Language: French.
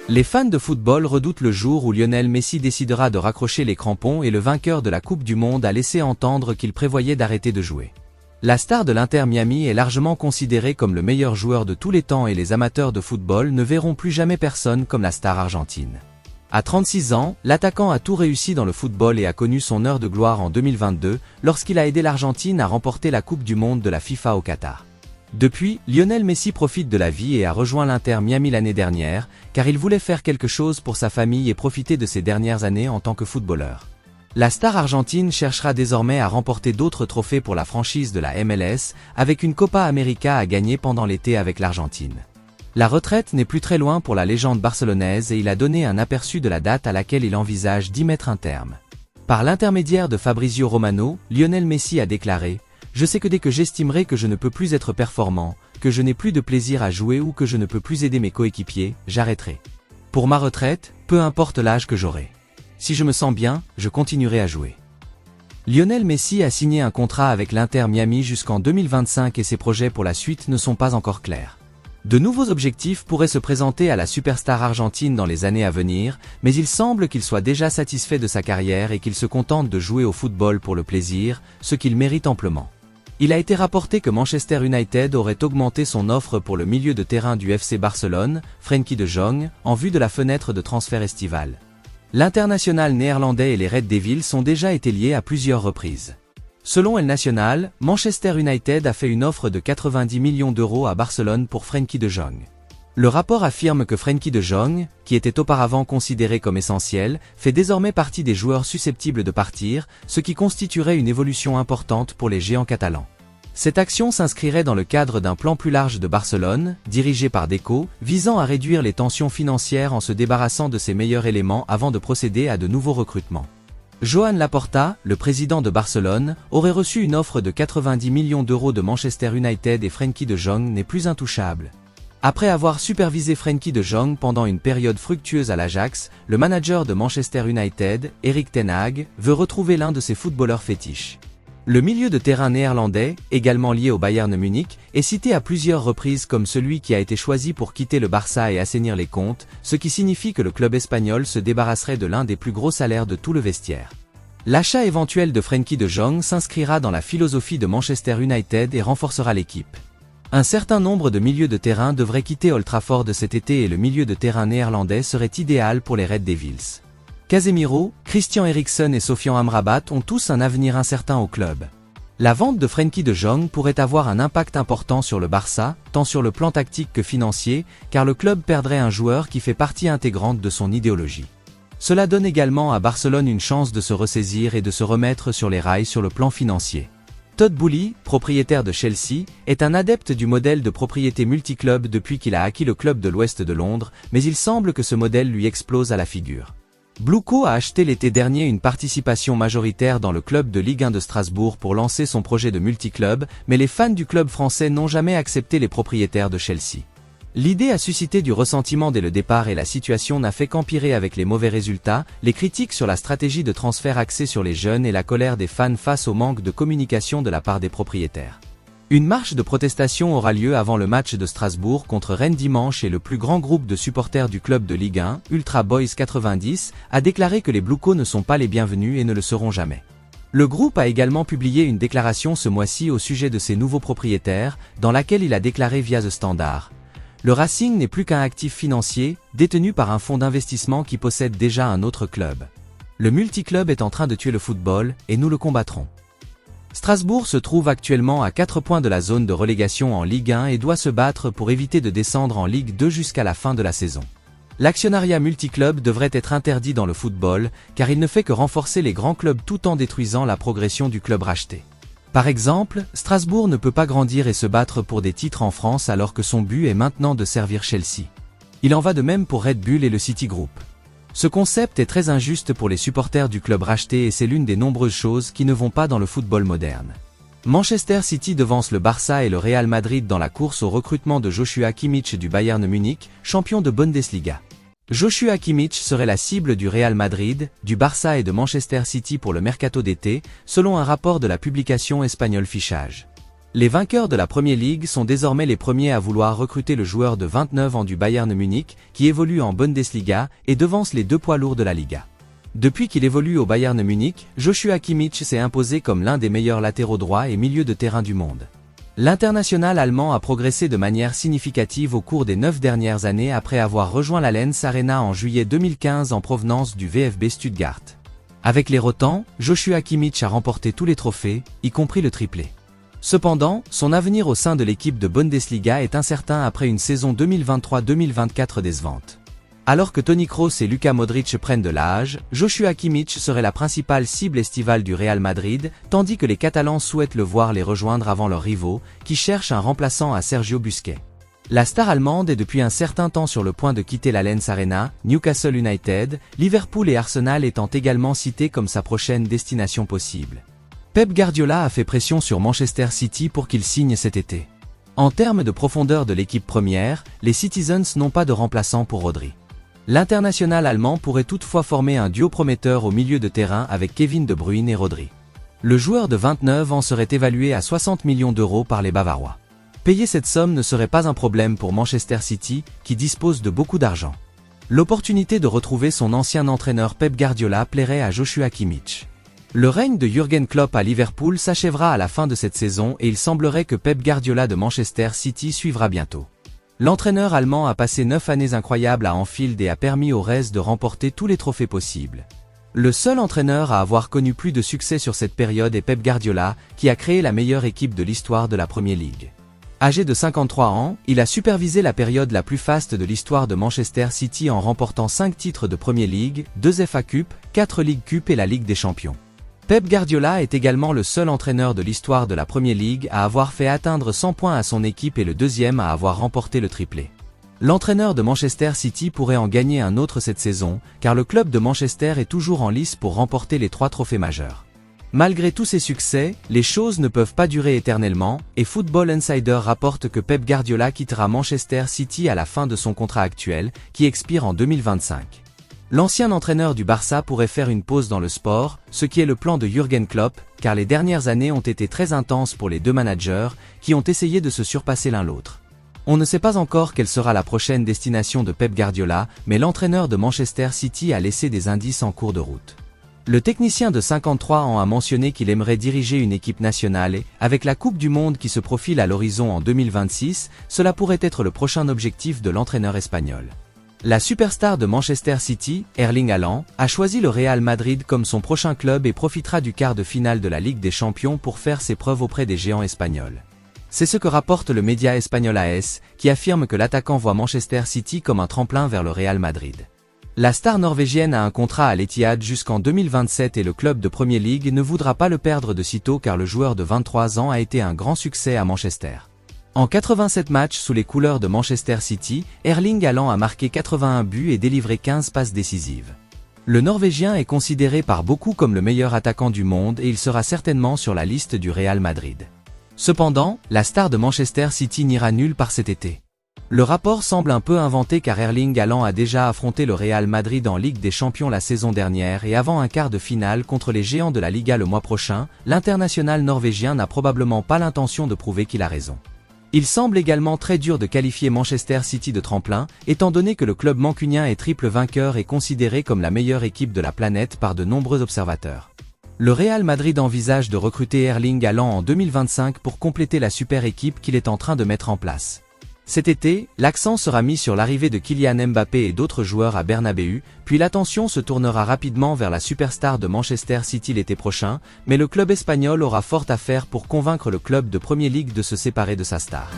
Les fans de football redoutent le jour où Lionel Messi décidera de raccrocher les crampons et le vainqueur de la Coupe du Monde a laissé entendre qu'il prévoyait d'arrêter de jouer. La star de l'Inter Miami est largement considérée comme le meilleur joueur de tous les temps et les amateurs de football ne verront plus jamais personne comme la star argentine. À 36 ans, l'attaquant a tout réussi dans le football et a connu son heure de gloire en 2022 lorsqu'il a aidé l'Argentine à remporter la Coupe du Monde de la FIFA au Qatar. Depuis, Lionel Messi profite de la vie et a rejoint l'Inter Miami l'année dernière, car il voulait faire quelque chose pour sa famille et profiter de ses dernières années en tant que footballeur. La star argentine cherchera désormais à remporter d'autres trophées pour la franchise de la MLS, avec une Copa América à gagner pendant l'été avec l'Argentine. La retraite n'est plus très loin pour la légende barcelonaise et il a donné un aperçu de la date à laquelle il envisage d'y mettre un terme. Par l'intermédiaire de Fabrizio Romano, Lionel Messi a déclaré: « Je sais que dès que j'estimerai que je ne peux plus être performant, que je n'ai plus de plaisir à jouer ou que je ne peux plus aider mes coéquipiers, j'arrêterai. Pour ma retraite, peu importe l'âge que j'aurai. Si je me sens bien, je continuerai à jouer. » Lionel Messi a signé un contrat avec l'Inter Miami jusqu'en 2025 et ses projets pour la suite ne sont pas encore clairs. De nouveaux objectifs pourraient se présenter à la superstar argentine dans les années à venir, mais il semble qu'il soit déjà satisfait de sa carrière et qu'il se contente de jouer au football pour le plaisir, ce qu'il mérite amplement. Il a été rapporté que Manchester United aurait augmenté son offre pour le milieu de terrain du FC Barcelone, Frenkie de Jong, en vue de la fenêtre de transfert estivale. L'international néerlandais et les Red Devils ont déjà été liés à plusieurs reprises. Selon El Nacional, Manchester United a fait une offre de 90 millions d'euros à Barcelone pour Frenkie de Jong. Le rapport affirme que Frenkie de Jong, qui était auparavant considéré comme essentiel, fait désormais partie des joueurs susceptibles de partir, ce qui constituerait une évolution importante pour les géants catalans. Cette action s'inscrirait dans le cadre d'un plan plus large de Barcelone, dirigé par Deco, visant à réduire les tensions financières en se débarrassant de ses meilleurs éléments avant de procéder à de nouveaux recrutements. Joan Laporta, le président de Barcelone, aurait reçu une offre de 90 millions d'euros de Manchester United et Frenkie de Jong n'est plus intouchable. Après avoir supervisé Frenkie de Jong pendant une période fructueuse à l'Ajax, le manager de Manchester United, Erik ten Hag, veut retrouver l'un de ses footballeurs fétiches. Le milieu de terrain néerlandais, également lié au Bayern Munich, est cité à plusieurs reprises comme celui qui a été choisi pour quitter le Barça et assainir les comptes, ce qui signifie que le club espagnol se débarrasserait de l'un des plus gros salaires de tout le vestiaire. L'achat éventuel de Frenkie de Jong s'inscrira dans la philosophie de Manchester United et renforcera l'équipe. Un certain nombre de milieux de terrain devraient quitter Old Trafford cet été et le milieu de terrain néerlandais serait idéal pour les Red Devils. Casemiro, Christian Eriksen et Sofian Amrabat ont tous un avenir incertain au club. La vente de Frenkie de Jong pourrait avoir un impact important sur le Barça, tant sur le plan tactique que financier, car le club perdrait un joueur qui fait partie intégrante de son idéologie. Cela donne également à Barcelone une chance de se ressaisir et de se remettre sur les rails sur le plan financier. Todd Boehly, propriétaire de Chelsea, est un adepte du modèle de propriété multiclub depuis qu'il a acquis le club de l'Ouest de Londres, mais il semble que ce modèle lui explose à la figure. Blueco a acheté l'été dernier une participation majoritaire dans le club de Ligue 1 de Strasbourg pour lancer son projet de multiclub, mais les fans du club français n'ont jamais accepté les propriétaires de Chelsea. L'idée a suscité du ressentiment dès le départ et la situation n'a fait qu'empirer avec les mauvais résultats, les critiques sur la stratégie de transfert axée sur les jeunes et la colère des fans face au manque de communication de la part des propriétaires. Une marche de protestation aura lieu avant le match de Strasbourg contre Rennes dimanche et le plus grand groupe de supporters du club de Ligue 1, Ultra Boys 90, a déclaré que les Blueco ne sont pas les bienvenus et ne le seront jamais. Le groupe a également publié une déclaration ce mois-ci au sujet de ses nouveaux propriétaires, dans laquelle il a déclaré via The Standard: « Le Racing n'est plus qu'un actif financier, détenu par un fonds d'investissement qui possède déjà un autre club. Le multiclub est en train de tuer le football, et nous le combattrons. » Strasbourg se trouve actuellement à 4 points de la zone de relégation en Ligue 1 et doit se battre pour éviter de descendre en Ligue 2 jusqu'à la fin de la saison. L'actionnariat multiclub devrait être interdit dans le football, car il ne fait que renforcer les grands clubs tout en détruisant la progression du club racheté. Par exemple, Strasbourg ne peut pas grandir et se battre pour des titres en France alors que son but est maintenant de servir Chelsea. Il en va de même pour Red Bull et le City Group. Ce concept est très injuste pour les supporters du club racheté et c'est l'une des nombreuses choses qui ne vont pas dans le football moderne. Manchester City devance le Barça et le Real Madrid dans la course au recrutement de Joshua Kimmich du Bayern Munich, champion de Bundesliga. Joshua Kimmich serait la cible du Real Madrid, du Barça et de Manchester City pour le mercato d'été, selon un rapport de la publication espagnole Fichage. Les vainqueurs de la Premier League sont désormais les premiers à vouloir recruter le joueur de 29 ans du Bayern Munich, qui évolue en Bundesliga et devance les deux poids lourds de la Liga. Depuis qu'il évolue au Bayern Munich, Joshua Kimmich s'est imposé comme l'un des meilleurs latéraux droits et milieux de terrain du monde. L'international allemand a progressé de manière significative au cours des 9 dernières années après avoir rejoint l'Allianz Arena en juillet 2015 en provenance du VfB Stuttgart. Avec les Rotans, Joshua Kimmich a remporté tous les trophées, y compris le triplé. Cependant, son avenir au sein de l'équipe de Bundesliga est incertain après une saison 2023-2024 décevante. Alors que Toni Kroos et Luka Modric prennent de l'âge, Joshua Kimmich serait la principale cible estivale du Real Madrid, tandis que les Catalans souhaitent le voir les rejoindre avant leurs rivaux, qui cherchent un remplaçant à Sergio Busquets. La star allemande est depuis un certain temps sur le point de quitter l'Allianz Arena, Newcastle United, Liverpool et Arsenal étant également cités comme sa prochaine destination possible. Pep Guardiola a fait pression sur Manchester City pour qu'il signe cet été. En termes de profondeur de l'équipe première, les Citizens n'ont pas de remplaçant pour Rodri. L'international allemand pourrait toutefois former un duo prometteur au milieu de terrain avec Kevin De Bruyne et Rodri. Le joueur de 29 ans serait évalué à 60 millions d'euros par les Bavarois. Payer cette somme ne serait pas un problème pour Manchester City, qui dispose de beaucoup d'argent. L'opportunité de retrouver son ancien entraîneur Pep Guardiola plairait à Joshua Kimmich. Le règne de Jürgen Klopp à Liverpool s'achèvera à la fin de cette saison et il semblerait que Pep Guardiola de Manchester City suivra bientôt. L'entraîneur allemand a passé 9 années incroyables à Anfield et a permis aux Reds de remporter tous les trophées possibles. Le seul entraîneur à avoir connu plus de succès sur cette période est Pep Guardiola, qui a créé la meilleure équipe de l'histoire de la Premier League. Âgé de 53 ans, il a supervisé la période la plus faste de l'histoire de Manchester City en remportant 5 titres de Premier League, 2 FA Cup, 4 League Cup et la Ligue des Champions. Pep Guardiola est également le seul entraîneur de l'histoire de la Premier League à avoir fait atteindre 100 points à son équipe et le deuxième à avoir remporté le triplé. L'entraîneur de Manchester City pourrait en gagner un autre cette saison, car le club de Manchester est toujours en lice pour remporter les 3 trophées majeurs. Malgré tous ces succès, les choses ne peuvent pas durer éternellement, et Football Insider rapporte que Pep Guardiola quittera Manchester City à la fin de son contrat actuel, qui expire en 2025. L'ancien entraîneur du Barça pourrait faire une pause dans le sport, ce qui est le plan de Jürgen Klopp, car les dernières années ont été très intenses pour les deux managers, qui ont essayé de se surpasser l'un l'autre. On ne sait pas encore quelle sera la prochaine destination de Pep Guardiola, mais l'entraîneur de Manchester City a laissé des indices en cours de route. Le technicien de 53 ans a mentionné qu'il aimerait diriger une équipe nationale et, avec la Coupe du Monde qui se profile à l'horizon en 2026, cela pourrait être le prochain objectif de l'entraîneur espagnol. La superstar de Manchester City, Erling Haaland, a choisi le Real Madrid comme son prochain club et profitera du quart de finale de la Ligue des Champions pour faire ses preuves auprès des géants espagnols. C'est ce que rapporte le média espagnol AS, qui affirme que l'attaquant voit Manchester City comme un tremplin vers le Real Madrid. La star norvégienne a un contrat à l'Etihad jusqu'en 2027 et le club de Premier League ne voudra pas le perdre de sitôt car le joueur de 23 ans a été un grand succès à Manchester. En 87 matchs sous les couleurs de Manchester City, Erling Haaland a marqué 81 buts et délivré 15 passes décisives. Le Norvégien est considéré par beaucoup comme le meilleur attaquant du monde et il sera certainement sur la liste du Real Madrid. Cependant, la star de Manchester City n'ira nulle part cet été. Le rapport semble un peu inventé car Erling Haaland a déjà affronté le Real Madrid en Ligue des Champions la saison dernière et avant un quart de finale contre les géants de la Liga le mois prochain, l'international norvégien n'a probablement pas l'intention de prouver qu'il a raison. Il semble également très dur de qualifier Manchester City de tremplin, étant donné que le club mancunien est triple vainqueur et considéré comme la meilleure équipe de la planète par de nombreux observateurs. Le Real Madrid envisage de recruter Erling Haaland en 2025 pour compléter la super équipe qu'il est en train de mettre en place. Cet été, l'accent sera mis sur l'arrivée de Kylian Mbappé et d'autres joueurs à Bernabéu, puis l'attention se tournera rapidement vers la superstar de Manchester City l'été prochain, mais le club espagnol aura fort à faire pour convaincre le club de Premier League de se séparer de sa star.